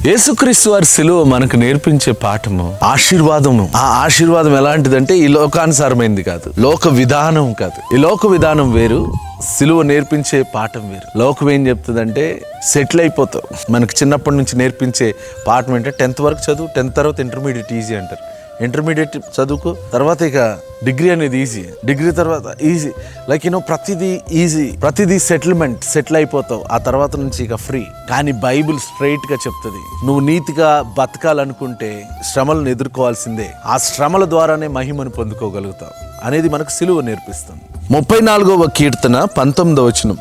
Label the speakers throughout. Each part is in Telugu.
Speaker 1: యేసుక్రీస్తు వారి సిలువ మనకు నేర్పించే పాఠము ఆశీర్వాదము. ఆ ఆశీర్వాదం ఎలాంటిదంటే ఈ లోకానుసారమైంది కాదు, లోక విధానం కాదు. ఈ లోక విధానం వేరు, సిలువ నేర్పించే పాఠం వేరు. లోకం ఏం చెప్తుందంటే సెటిల్ అయిపోతావు. మనకు చిన్నప్పటి నుంచి నేర్పించే పాఠం ఏంటంటే 10th వరకు చదువు, 10th తర్వాత ఇంటర్మీడియట్ ఈజీ అంటారు. ఇంటర్మీడియట్ చదువుకో, తర్వాత ఇక డిగ్రీ అనేది ఈజీ, డిగ్రీ తర్వాత ఈజీ, లైక్ ప్రతిదీ ఈజీ, ప్రతిదీ సెటిల్ అయిపోతావు. ఆ తర్వాత నుంచి ఇక ఫ్రీ. కానీ బైబిల్ స్ట్రైట్ గా చెప్తుంది, నువ్వు నీతిగా బతకాలనుకుంటే శ్రమలను ఎదుర్కోవాల్సిందే. ఆ శ్రమల ద్వారానే మహిమను పొందుకోగలుగుతావు అనేది మనకు సిలువ నేర్పిస్తుంది. 34వ కీర్తన 19వ వచనం,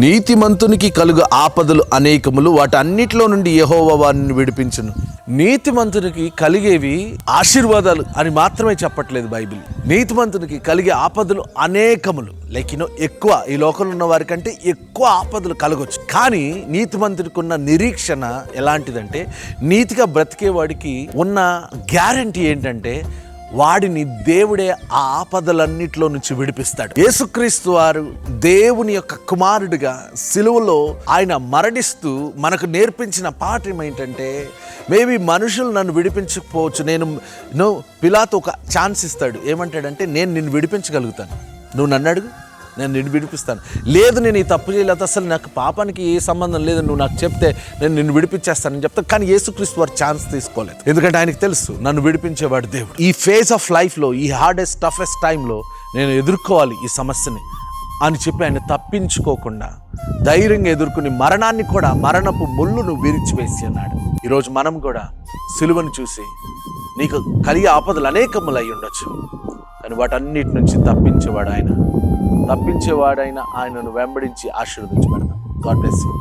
Speaker 1: నీతిమంతునికి కలుగు ఆపదలు అనేకములు, వాటి అన్నిటిలో నుండి యెహోవా వారిని విడిపించును. నీతిమంతునికి కలిగేవి ఆశీర్వాదాలు అని మాత్రమే చెప్పట్లేదు బైబిల్. నీతిమంతునికి కలిగే ఆపదలు అనేకములు, లైక్ ఎక్కువ, ఈ లోకంలో ఉన్న వారికంటే ఎక్కువ ఆపదలు కలగొచ్చు. కానీ నీతిమంతుడికి ఉన్న నిరీక్షణ ఎలాంటిదంటే, నీతిగా బ్రతికేవాడికి ఉన్న గ్యారంటీ ఏంటంటే వాడిని దేవుడే ఆ ఆపదలన్నిటిలో నుంచి విడిపిస్తాడు. యేసుక్రీస్తు వారు దేవుని యొక్క కుమారుడిగా సిలువలో ఆయన మరణిస్తూ మనకు నేర్పించిన పాఠం ఏంటంటే, మేబీ మనుషులు నన్ను విడిపించకపోవచ్చు, నేను పిలాతు ఒక ఛాన్స్ ఇస్తాడు. ఏమంటాడంటే, నేను నిన్ను విడిపించగలుగుతాను, నువ్వు నన్ను అడుగు, నేను నిన్ను విడిపిస్తాను. లేదు, నేను ఈ తప్పు చేయలేదు, అసలు నాకు పాపానికి ఏ సంబంధం లేదు, నువ్వు నాకు చెప్తే నేను నిన్ను విడిపించేస్తానని చెప్తాను. కానీ యేసుక్రీస్తు వారు ఛాన్స్ తీసుకోలేదు, ఎందుకంటే ఆయనకు తెలుసు నన్ను విడిపించేవాడు దేవుడు. ఈ ఫేజ్ ఆఫ్ లైఫ్లో, ఈ హార్డెస్ట్ టఫెస్ట్ టైంలో నేను ఎదుర్కోవాలి ఈ సమస్యని అని చెప్పి ఆయన తప్పించుకోకుండా ధైర్యంగా ఎదుర్కొని మరణాన్ని కూడా, మరణపు ముళ్ళును విరిచివేసి అన్నాడు. ఈరోజు మనం కూడా సిలువను చూసి, నీకు కలిగే ఆపదలు అనేకములు అయి ఉండొచ్చు, కానీ వాటన్నిటి నుంచి తప్పించేవాడైన ఆయనను వెంబడించి ఆశీర్వదించబడదాం. God bless you.